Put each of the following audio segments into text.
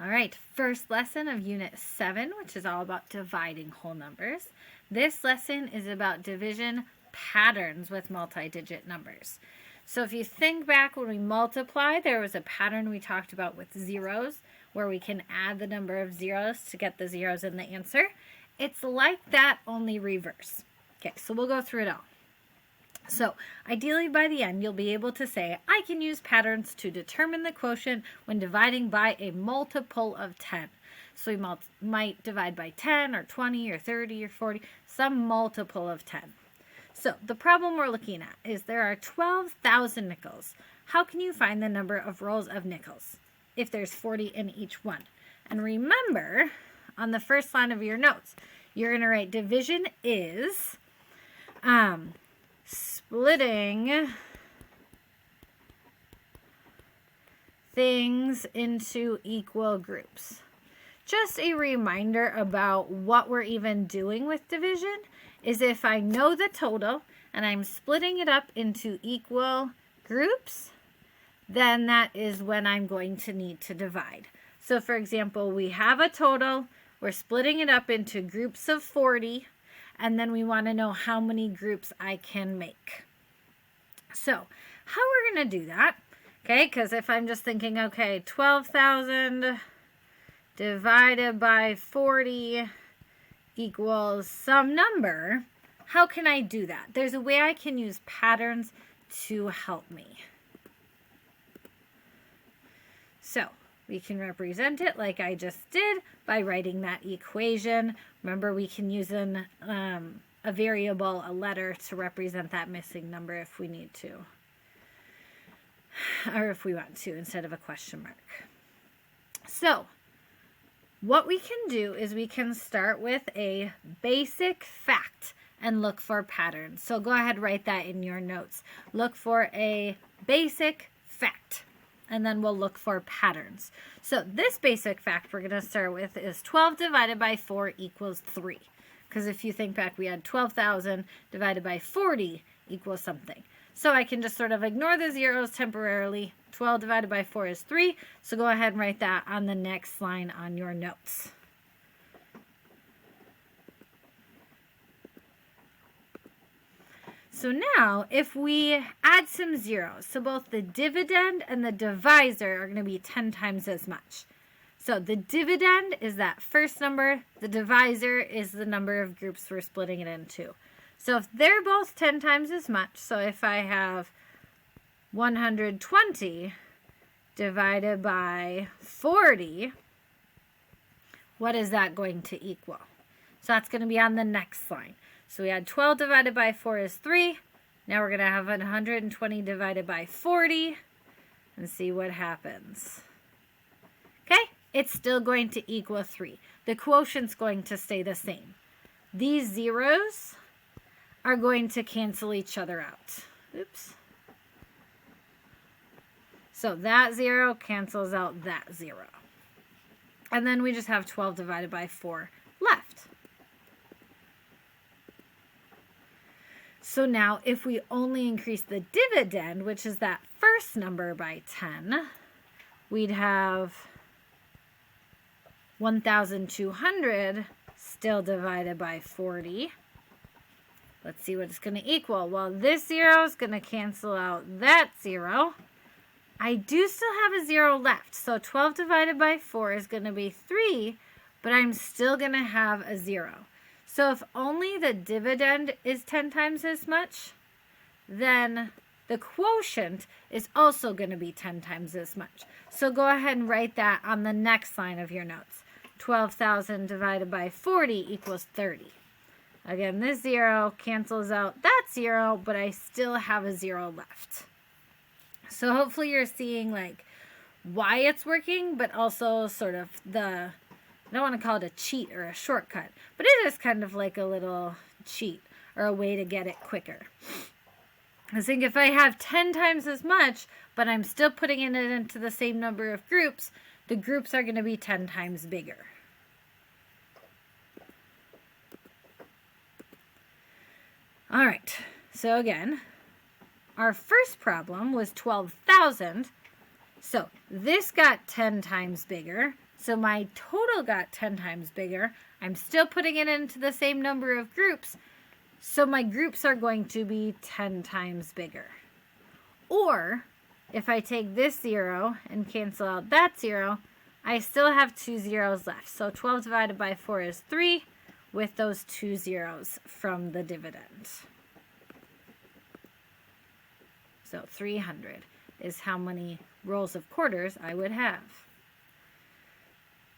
All right, first lesson of Unit 7, which is all about dividing whole numbers. This lesson is about division patterns with multi-digit numbers. So if you think back when we multiply, there was a pattern we talked about with zeros, where we can add the number of zeros to get the zeros in the answer. It's like that, only reverse. Okay, so we'll go through it all. So ideally by the end, you'll be able to say, I can use patterns to determine the quotient when dividing by a multiple of 10. So we might divide by 10 or 20 or 30 or 40, some multiple of 10. So the problem we're looking at is there are 12,000 nickels. How can you find the number of rows of nickels if there's 40 in each one? And remember, on the first line of your notes, you're going to write division is splitting things into equal groups. Just a reminder about what we're even doing with division is if I know the total and I'm splitting it up into equal groups, then that is when I'm going to need to divide. So for example, we have a total, we're splitting it up into groups of 40, and then we want to know how many groups I can make. So how we're going to do that, okay, because if I'm just thinking, okay, 12,000 divided by 40 equals some number, how can I do that? There's a way I can use patterns to help me. So we can represent it like I just did by writing that equation. Remember, we can use a variable, a letter, to represent that missing number if we need to, or if we want to, instead of a question mark. So what we can do is we can start with a basic fact and look for patterns. So go ahead, write that in your notes. Look for a basic fact, and then we'll look for patterns. So this basic fact we're going to start with is 12 divided by 4 equals 3. Because if you think back, we had 12,000 divided by 40 equals something. So I can just sort of ignore the zeros temporarily. 12 divided by 4 is 3. So go ahead and write that on the next line on your notes. So now, if we add some zeros, so both the dividend and the divisor are going to be 10 times as much. So the dividend is that first number, the divisor is the number of groups we're splitting it into. So if they're both 10 times as much, so if I have 120 divided by 40, what is that going to equal? So that's going to be on the next line. So we had 12 divided by 4 is 3. Now we're going to have 120 divided by 40 and see what happens. Okay, it's still going to equal 3. The quotient's going to stay the same. These zeros are going to cancel each other out. Oops. So that 0 cancels out that 0. And then we just have 12 divided by 4 left. So now if we only increase the dividend, which is that first number, by 10, we'd have 1,200 still divided by 40. Let's see what it's going to equal. Well, this 0 is going to cancel out that 0. I do still have a 0 left. So 12 divided by 4 is going to be 3, but I'm still going to have a 0. So if only the dividend is 10 times as much, then the quotient is also going to be 10 times as much. So go ahead and write that on the next line of your notes. 12,000 divided by 40 equals 30. Again, this 0 cancels out that 0, but I still have a 0 left. So hopefully you're seeing like why it's working, but also sort of I don't want to call it a cheat or a shortcut, but it is kind of like a little cheat or a way to get it quicker. I think if I have 10 times as much, but I'm still putting it into the same number of groups, the groups are going to be 10 times bigger. All right, so again, our first problem was 12,000. So this got 10 times bigger. So my total got 10 times bigger. I'm still putting it into the same number of groups. So my groups are going to be 10 times bigger. Or if I take this 0 and cancel out that 0, I still have 2 zeros left. So 12 divided by 4 is 3 with those 2 zeros from the dividend. So 300 is how many rolls of quarters I would have.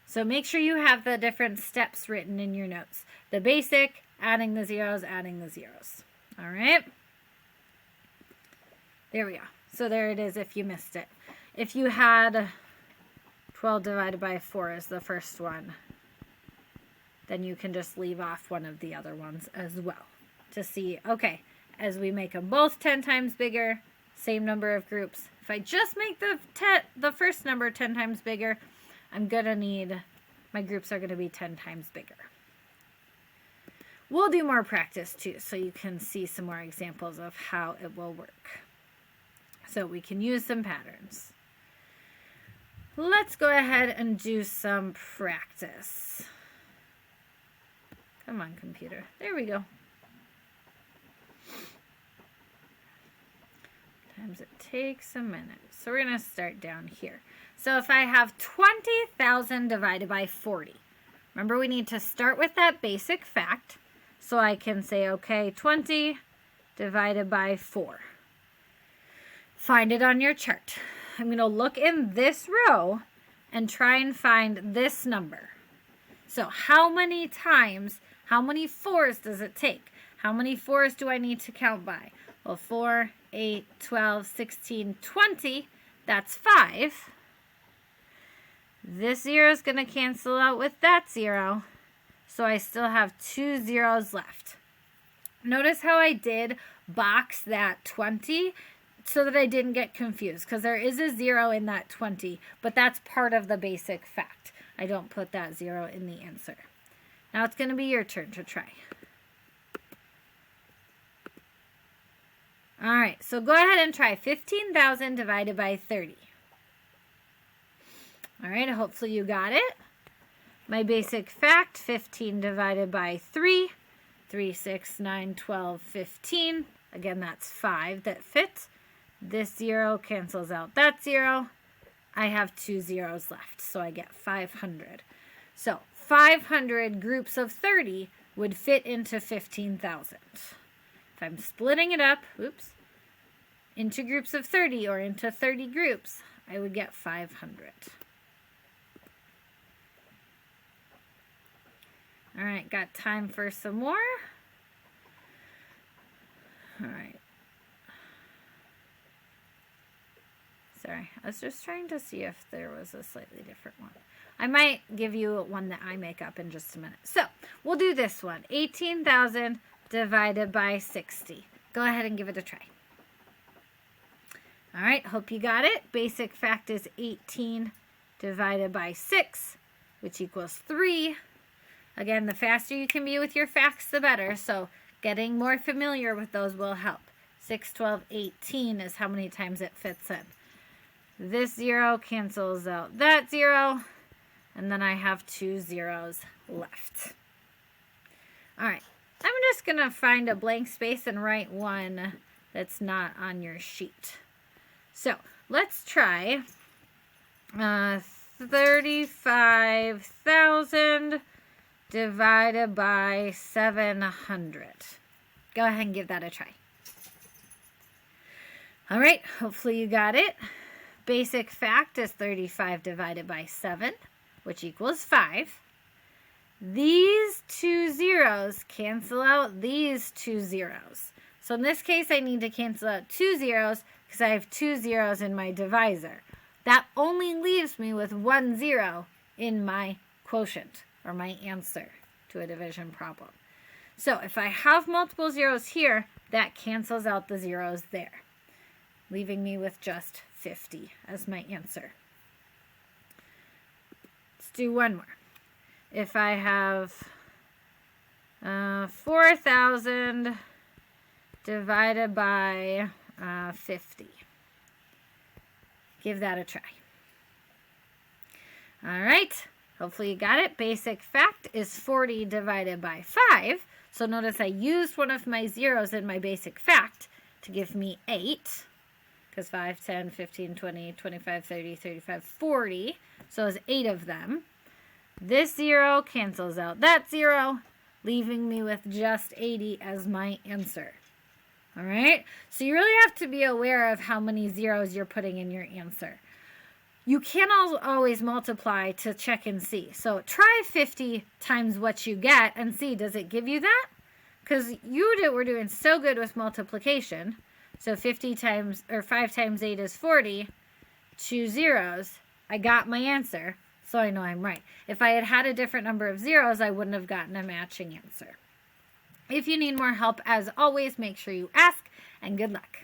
So make sure you have the different steps written in your notes. The basic, adding the zeros, adding the zeros. All right? There we go. So there it is if you missed it. If you had 12 divided by 4 as the first one, then you can just leave off one of the other ones as well to see, okay, as we make them both 10 times bigger, same number of groups. If I just make the first number 10 times bigger, I'm going to need, my groups are going to be 10 times bigger. We'll do more practice too, so you can see some more examples of how it will work. So we can use some patterns. Let's go ahead and do some practice. Come on, computer. There we go. Sometimes it takes a minute. So we're going to start down here. So if I have 20,000 divided by 40, remember we need to start with that basic fact. So I can say, okay, 20 divided by 4. Find it on your chart. I'm going to look in this row and try and find this number. So how many times, how many 4s does it take? How many 4s do I need to count by? Well, 4, 8, 12, 16, 20. That's 5. This 0 is going to cancel out with that 0. So I still have 2 zeros left. Notice how I did box that 20 so that I didn't get confused, because there is a 0 in that 20, but that's part of the basic fact. I don't put that 0 in the answer. Now it's going to be your turn to try. All right, so go ahead and try 15,000 divided by 30. All right, hopefully you got it. My basic fact, 15 divided by 3, 3, 6, 9, 12, 15. Again, that's 5 that fits. This 0 cancels out that 0. I have 2 zeros left, so I get 500. So 500 groups of 30 would fit into 15,000. If I'm splitting it up, into groups of 30 or into 30 groups, I would get 500. All right, got time for some more? All right. Sorry, I was just trying to see if there was a slightly different one. I might give you one that I make up in just a minute. So, we'll do this one. 18,000 divided by 60. Go ahead and give it a try. All right, hope you got it. Basic fact is 18 divided by 6, which equals 3. Again, the faster you can be with your facts, the better. So getting more familiar with those will help. 6, 12, 18 is how many times it fits in. This 0 cancels out that 0. And then I have 2 zeros left. All right. I'm just going to find a blank space and write one that's not on your sheet. So let's try 35,000 divided by 700. Go ahead and give that a try. All right, hopefully you got it. Basic fact is 35 divided by 7, which equals 5. These 2 zeros cancel out these 2 zeros. So in this case, I need to cancel out 2 zeros because I have 2 zeros in my divisor. That only leaves me with 1 0 in my quotient, or my answer to a division problem. So if I have multiple zeros here, that cancels out the zeros there, leaving me with just 50 as my answer. Let's do one more. If I have 4,000 divided by 50. Give that a try. All right, Hopefully you got it. Basic fact is 40 divided by 5. So notice I used one of my zeros in my basic fact to give me 8. Because 5, 10, 15, 20, 25, 30, 35, 40. So it's 8 of them. This 0 cancels out that 0, leaving me with just 80 as my answer. All right? So you really have to be aware of how many zeros you're putting in your answer. You can't always multiply to check and see. So try 50 times what you get and see, does it give you that? Because we're doing so good with multiplication. So 50 times, or 5 times 8 is 40. 2 zeros. I got my answer, so I know I'm right. If I had had a different number of zeros, I wouldn't have gotten a matching answer. If you need more help, as always, make sure you ask, and good luck.